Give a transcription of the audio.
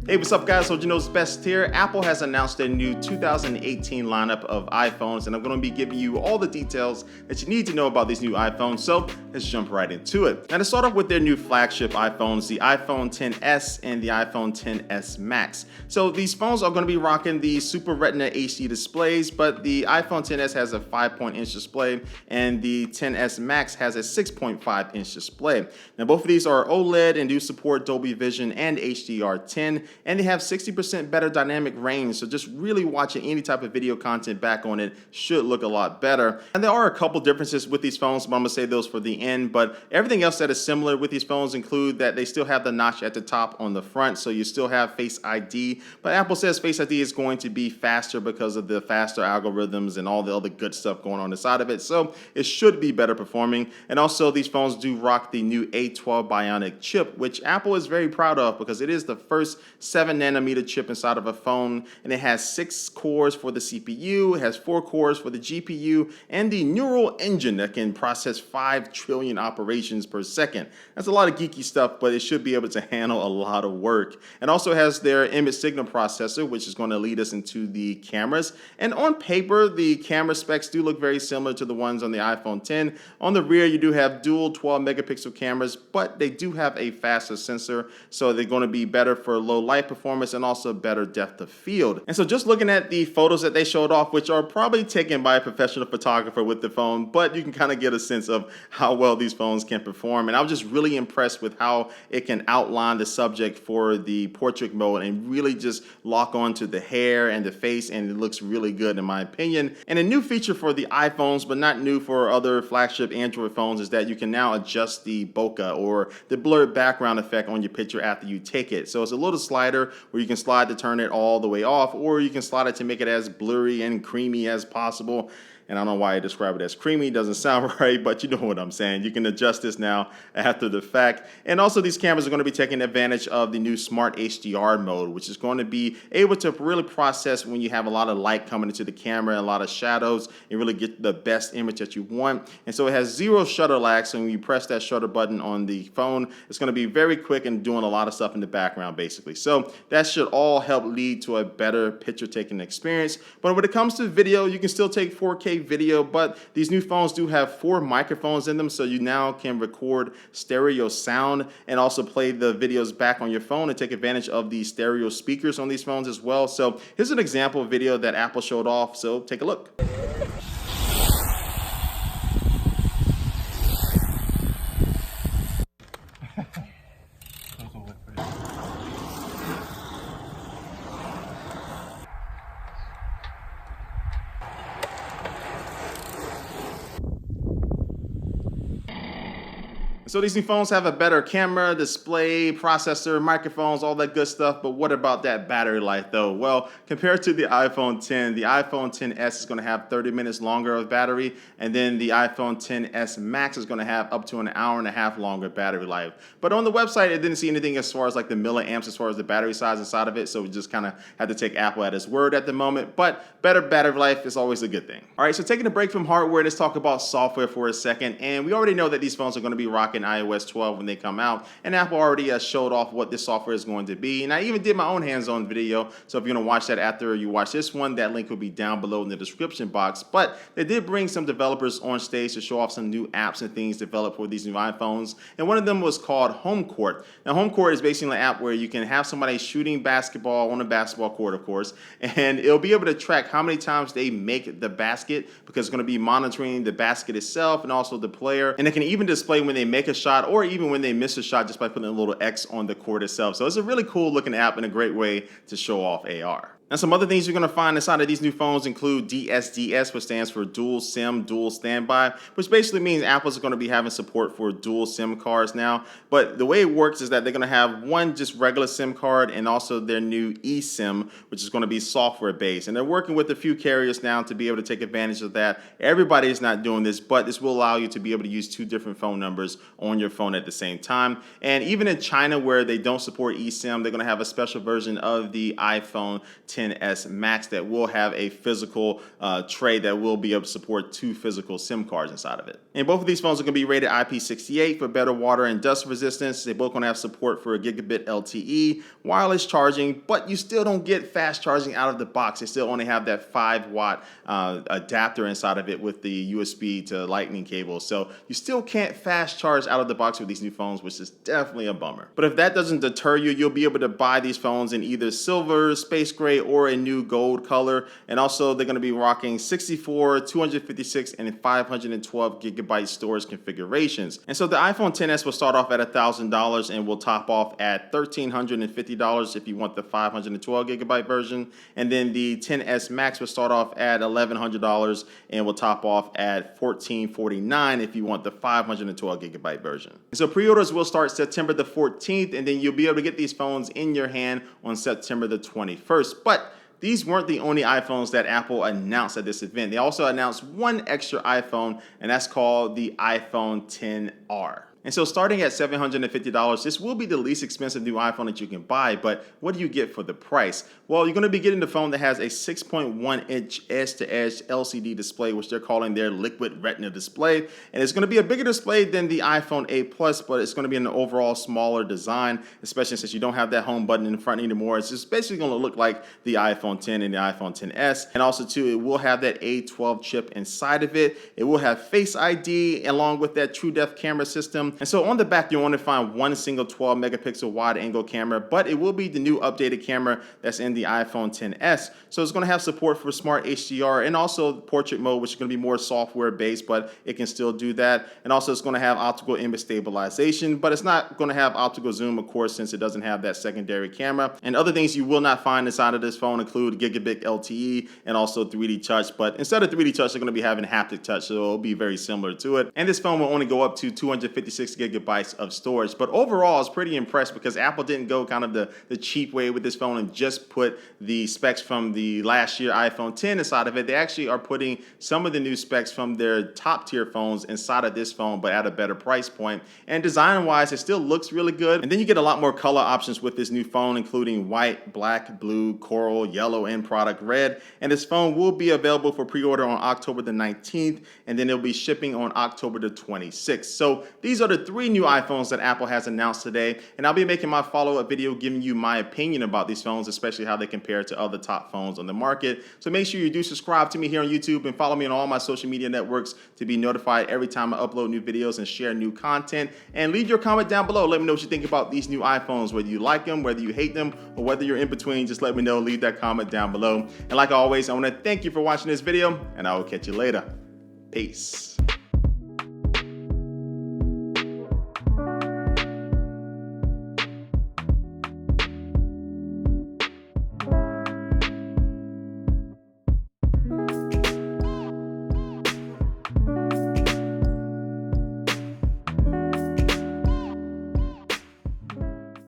Hey, what's up guys? So you know what's best here. Apple has announced their new 2018 lineup of iPhones, and I'm going to be giving you all the details that you need to know about these new iPhones. So let's jump right into it. Now to start off with their new flagship iPhones, the iPhone XS and the iPhone XS Max. So these phones are going to be rocking the Super Retina HD displays, but the iPhone XS has a 5.inch display and the XS Max has a 6.5-inch display. Now both of these are OLED and do support Dolby Vision and HDR10. And they have 60% better dynamic range, so just really watching any type of video content back on it should look a lot better. And there are a couple differences with these phones, but I'm gonna say those for the end. But everything else that is similar with these phones include that they still have the notch at the top on the front, so you still have Face ID. But Apple says Face ID is going to be faster because of the faster algorithms and all the other good stuff going on inside of it, so it should be better performing. And also these phones do rock the new A12 Bionic chip, which Apple is very proud of because it is the first 7nm chip inside of a phone, and it has 6 cores for the CPU, it has 4 cores for the GPU, and the neural engine that can process 5 trillion operations per second. That's a lot of geeky stuff, but it should be able to handle a lot of work. And also has their image signal processor, which is going to lead us into the cameras. And on paper, the camera specs do look very similar to the ones on the iPhone X. On the rear, you do have dual 12 megapixel cameras, but they do have a faster sensor, so they're going to be better for low light performance and also better depth of field. And so just looking at the photos that they showed off, which are probably taken by a professional photographer with the phone, but you can kind of get a sense of how well these phones can perform. And I was just really impressed with how it can outline the subject for the portrait mode and really just lock onto the hair and the face, and it looks really good in my opinion. And a new feature for the iPhones, but not new for other flagship Android phones, is that you can now adjust the bokeh or the blurred background effect on your picture after you take it. So it's a little slider where you can slide to turn it all the way off, or you can slide it to make it as blurry and creamy as possible. And I don't know why I describe it as creamy, it doesn't sound right, but you know what I'm saying. You can adjust this now after the fact. And also these cameras are going to be taking advantage of the new Smart HDR mode, which is going to be able to really process when you have a lot of light coming into the camera and a lot of shadows and really get the best image that you want. And so it has 0 shutter lag, so when you press that shutter button on the phone, it's going to be very quick and doing a lot of stuff in the background basically. So that should all help lead to a better picture taking experience. But when it comes to video, you can still take 4K video, but these new phones do have 4 microphones in them, so you now can record stereo sound and also play the videos back on your phone and take advantage of the stereo speakers on these phones as well. So here's an example video that Apple showed off, so take a look. So these new phones have a better camera, display, processor, microphones, all that good stuff, but what about that battery life though? Well, compared to the iPhone X, the iPhone XS is going to have 30 minutes longer of battery, and then the iPhone XS Max is going to have up to an hour and a half longer battery life. But on the website, it didn't see anything as far as like the milliamps as far as the battery size inside of it, so we just kind of had to take Apple at its word at the moment, but better battery life is always a good thing. All right, so taking a break from hardware, let's talk about software for a second, and we already know that these phones are going to be rocking iOS 12 when they come out, and Apple already showed off what this software is going to be, and I even did my own hands-on video, so if you're going to watch that after you watch this one, that link will be down below in the description box. But they did bring some developers on stage to show off some new apps and things developed for these new iPhones, and one of them was called Home Court. Now Home Court is basically an app where you can have somebody shooting basketball on a basketball court, of course, and it'll be able to track how many times they make the basket, because it's going to be monitoring the basket itself and also the player, and it can even display when they make a shot or even when they miss a shot just by putting a little X on the court itself. So it's a really cool looking app and a great way to show off AR. And some other things you're going to find inside of these new phones include DSDS, which stands for Dual SIM, Dual Standby, which basically means Apple's going to be having support for dual SIM cards now. But the way it works is that they're going to have one just regular SIM card and also their new eSIM, which is going to be software based. And they're working with a few carriers now to be able to take advantage of that. Everybody is not doing this, but this will allow you to be able to use 2 different phone numbers on your phone at the same time. And even in China, where they don't support eSIM, they're going to have a special version of the iPhone X XS Max that will have a physical tray that will be able to support 2 physical SIM cards inside of it. And both of these phones are going to be rated IP68 for better water and dust resistance. They both going to have support for a gigabit LTE, wireless charging, but you still don't get fast charging out of the box. They still only have that 5-watt adapter inside of it with the USB to Lightning cable. So you still can't fast charge out of the box with these new phones, which is definitely a bummer. But if that doesn't deter you, you'll be able to buy these phones in either silver, space gray, or a new gold color. And also they're going to be rocking 64, 256, and 512 gigabyte storage configurations. And so the iPhone XS will start off at $1,000 and will top off at $1,350 if you want the 512 gigabyte version. And then the XS Max will start off at $1,100 and will top off at $1,449 if you want the 512 gigabyte version. And so pre-orders will start September the 14th, and then you'll be able to get these phones in your hand on September the 21st. But these weren't the only iPhones that Apple announced at this event. They also announced one extra iPhone, and that's called the iPhone XR. And so starting at $750, this will be the least expensive new iPhone that you can buy, but what do you get for the price? Well, you're going to be getting the phone that has a 6.1-inch edge-to-edge LCD display, which they're calling their liquid Retina display. And it's going to be a bigger display than the iPhone 8 Plus, but it's going to be an overall smaller design, especially since you don't have that home button in front anymore. It's just basically going to look like the iPhone X and the iPhone XS. And also, too, it will have that A12 chip inside of it. It will have Face ID along with that True Depth camera system. And so on the back, you'll want to find one single 12 megapixel wide angle camera, but it will be the new updated camera that's in the iPhone XS. So it's going to have support for smart HDR and also portrait mode, which is going to be more software based, but it can still do that. And also it's going to have optical image stabilization, but it's not going to have optical zoom, of course, since it doesn't have that secondary camera. And other things you will not find inside of this phone include gigabit LTE and also 3D touch, but instead of 3D touch, they're going to be having haptic touch, so it'll be very similar to it. And this phone will only go up to 256 gigabytes of storage. But overall, I was pretty impressed because Apple didn't go kind of the cheap way with this phone and just put the specs from the last year iPhone X inside of it. They actually are putting some of the new specs from their top tier phones inside of this phone, but at a better price point. And design wise, it still looks really good. And then you get a lot more color options with this new phone, including white, black, blue, coral, yellow, and product red. And this phone will be available for pre-order on October the 19th, and then it'll be shipping on October the 26th. So these are the 3 new iPhones that Apple has announced today, and I'll be making my follow-up video giving you my opinion about these phones, especially how they compare to other top phones on the market. So make sure you do subscribe to me here on YouTube and follow me on all my social media networks to be notified every time I upload new videos and share new content. And leave your comment down below. Let me know what you think about these new iPhones, whether you like them, whether you hate them, or whether you're in between. Just let me know. Leave that comment down below. And like always, I want to thank you for watching this video, and I will catch you later. Peace.